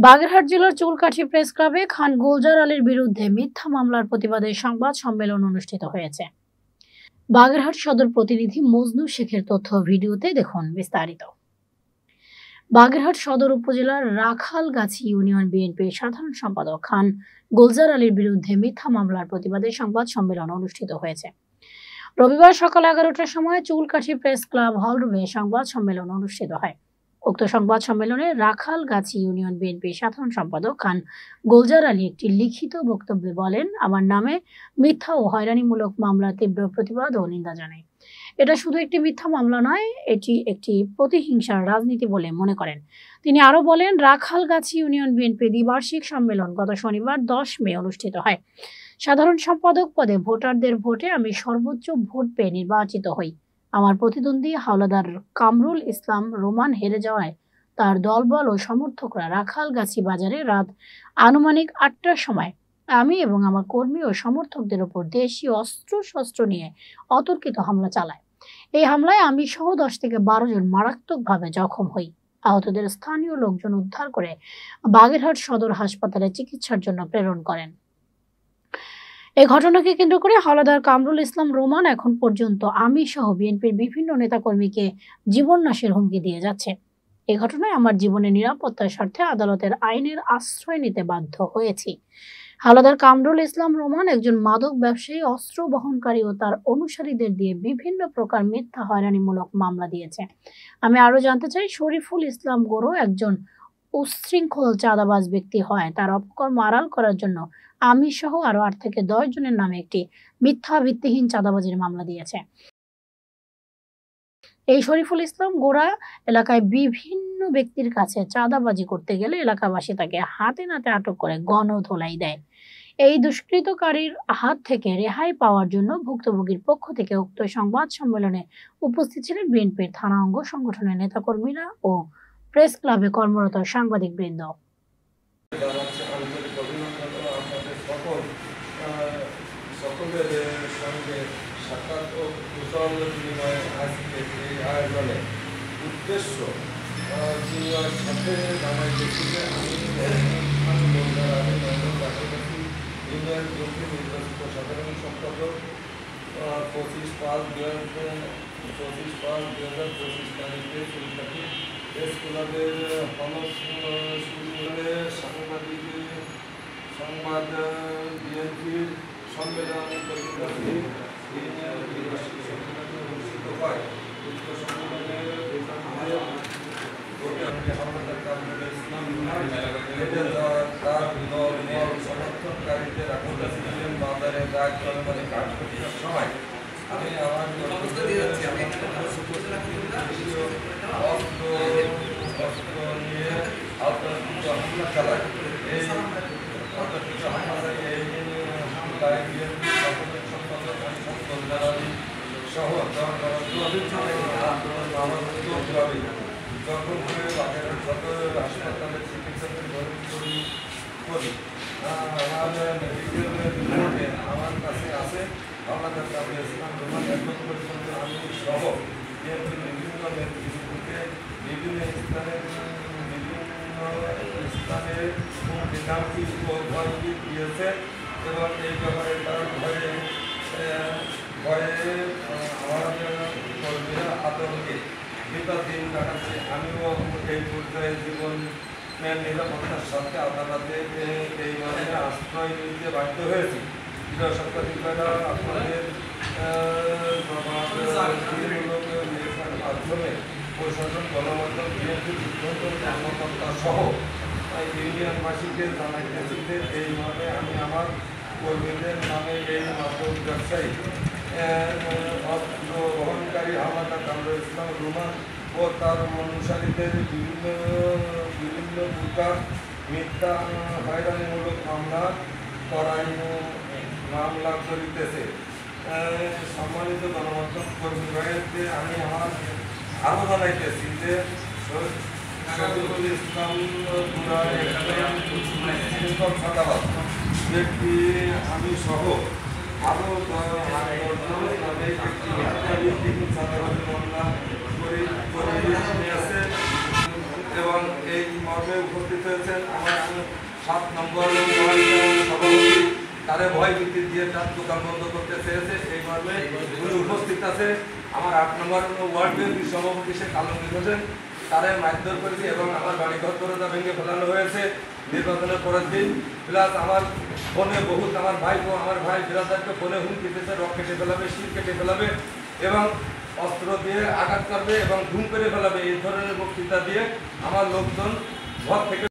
বাগেরহাট জেলার চুলকাঠি প্রেস ক্লাবে খান গুলজার আলীর বিরুদ্ধে মিথ্যা মামলার প্রতিবাদে সংবাদ সম্মেলন অনুষ্ঠিত হয়েছে। বাগেরহাট সদর প্রতিনিধি মজনু শেখের তথ্য ভিডিওতে দেখুন বিস্তারিত। বাগেরহাট সদর উপজেলার রাখালগাছি ইউনিয়ন বিএনপির সাধারণ সম্পাদক খান গুলজার আলীর বিরুদ্ধে মিথ্যা মামলার প্রতিবাদে সংবাদ সম্মেলন অনুষ্ঠিত হয়েছে। রবিবার সকাল 11টার সময় চুলকাঠি প্রেস ক্লাব হলরুমে সংবাদ সম্মেলন অনুষ্ঠিত হয়। উক্ত সংবাদ সম্মেলনে রাখালগাছি ইউনিয়ন বিএনপির সাধারণ সম্পাদক খান গুলজার আলী একটি লিখিত বক্তব্যে বলেন, আমার নামে মিথ্যা ও হয়রানিমূলক মামলার তীব্র প্রতিবাদ ও নিন্দা জানাই। এটা শুধু একটি মিথ্যা মামলা নয়, এটি একটি প্রতিহিংসার রাজনীতি বলে মনে করেন। তিনি আরো বলেন, রাখালগাছি ইউনিয়ন বিএনপি দ্বিবার্ষিক সম্মেলন গত শনিবার 10 মে অনুষ্ঠিত হয়। সাধারণ সম্পাদক পদে ভোটারদের ভোটে আমি সর্বোচ্চ ভোট পেয়ে নির্বাচিত হই। আমার প্রতিদ্বন্দ্বী হাওলাদার কামরুল ইসলাম রোমান হেরে যাওয়ায় তার দলবল ও সমর্থকরা রাখালগাছি বাজারে রাত আনুমানিক 8টার সময় আমি এবং আমার কর্মী ও সমর্থকদের উপর দেশীয় অস্ত্রশস্ত্র নিয়ে অতর্কিত হামলা চালায়। এই হামলায় আমি সহ 10 থেকে 12 জন মারাত্মকভাবে জখম হই। আহতদের স্থানীয় লোকজন উদ্ধার করে বাগেরহাট সদর হাসপাতালে চিকিৎসার জন্য প্রেরণ করেন। এই ঘটনাকে কেন্দ্র করে হাওলাদার কামরুল ইসলাম রোমান এখন পর্যন্ত আমি সহ বিএনপির বিভিন্ন নেতাকর্মীকে জীবননাশের হুমকি দিয়ে যাচ্ছে। এই ঘটনায় আমার জীবনের নিরাপত্তার স্বার্থে আদালতের আইনের আশ্রয় নিতে বাধ্য হয়েছি। হাওলাদার কামরুল ইসলাম রোমান একজন মাদক ব্যবসায়ী, অস্ত্র বহনকারী ও তার অনুসারীদের দিয়ে বিভিন্ন প্রকার মিথ্যা হয়রানিমূলক মামলা দিয়েছে। আমি আরো জানতে চাই, শরীফুল ইসলাম গোরো একজন উচ্ছৃঙ্খল চাঁদাবাজ ব্যক্তি হয়। তার অপকর্ম আড়াল করার জন্য আমি সহ আরো 8 থেকে 10 জনের নামে একটি মিথ্যা ভিত্তিহীন চাঁদাবাজির মামলা দিয়েছে। এই শরীফুল ইসলাম গোরা এলাকায় বিভিন্ন ব্যক্তির কাছে চাঁদাবাজি করতে গেলে এলাকাবাসী তাকে হাতে নাতে আটক করে গণধোলাই দেয়। এই দুষ্কৃতকারীর হাত থেকে রেহাই পাওয়ার জন্য ভুক্তভোগীর পক্ষ থেকে উক্ত সংবাদ সম্মেলনে উপস্থিত ছিলেন বিএনপির থানা অঙ্গ সংগঠনের নেতাকর্মীরা ও প্রেস ক্লাবে কর্মরত সাংবাদিক বৃন্দ। সকলের সঙ্গে সাক্ষাৎ ও কুশল বিনিময়ে আজকে এই আয়োজনে উদ্দেশ্য বিনিময়ের সাথে জানাইতেছি যে আমি ইউনিয়ন বিএনপি নির্বাচিত সাধারণ সম্পাদক 25/5/2025 তারিখে চুলকাঠি প্রেস ক্লাবের সাংবাদিক সংবাদ বিএনপির সম্মেলন অনুষ্ঠিত হয়। উক্ত সম্মেলনে তার সমর্থনকারীদের বাজারে কাজ করার সময় আমি আমার অস্ত্র নিয়ে অতর্কিত হামলা চালাই। এই অতর্কিত হামলায় এই সহ যখন বাগেরহাট সদর হাসপাতালে চিকিৎসাতে ভর্তি করি, আমার মেডিকেল রিপোর্টে আমার কাছে আছে হাওলাদার কামরুল ইসলাম রোমান এখন পর্যন্ত আমি সহ বিভিন্ন নেতৃত্বকে বিভিন্ন স্থানে বিধানটি ও ভয়টি দিয়েছে এবং এই ব্যাপারে তার ভয়ে আমার কর্মীরা আতঙ্কে দিন কাটাচ্ছে। আমিও এই পর্যায়ে জীবনের নিরাপত্তার সাথে আদালতে এইভাবে আশ্রয় নিতে বাধ্য হয়েছি। প্রিয় সাংবাদিকেরা, আপনাদের মাধ্যমে প্রশাসন, গণমাধ্যম, বিএনপির সিদ্ধান্ত কর্মকর্তা সহ ইউনিয়নবাসীকে জানাইতেছি যে এইভাবে আমি আমার কর্মীদের নামে এই মাদক ব্যবসায়ী অস্ত্র বহনকারী হাওলাদার কামরুল ইসলাম রোমান ও তার অনুসারীদের বিভিন্ন প্রকার মিথ্যা হয়রানিমূলক মামলা করিতেছে। সম্মানিত গণমাধ্যম কর্মী ভাইকে আমি আমার আরও জানাইতেছি যে শরীফুল ইসলাম চাঁদাবাজ ব্যক্তি আমি সহ আরও চাঁদাবাজি মামলা করে নিয়েছে এবং এই মর্মে উপস্থিত হয়েছেন আমার 7 নম্বর ওয়ার্ড সভাপতি, তারে ভয় ভীতি দিয়ে তার দোকান বন্ধ করতে চেয়েছে, এই মর্মে উনি উপস্থিত আছে। আমার 8 নম্বর ওয়ার্ড বিএনপির সভাপতি শেখ আলমগীর হোসেন, তারে মারধর করেছে এবং আমার বাড়িঘর দরজা ভেঙে ফেলানো হয়েছে নির্বাচনের পরের দিন। প্লাস আমার ফোনে বহুত আমার ভাই বিরাদারকে ফোনে হুমকি দিতেছে, রক কেটে ফেলাবে, শির কেটে ফেলাবে এবং অস্ত্র দিয়ে আঘাত করবে এবং ঘুম করে ফেলাবে, এই ধরনের বক্তৃতা দিয়ে আমার লোকজন ঘর থেকে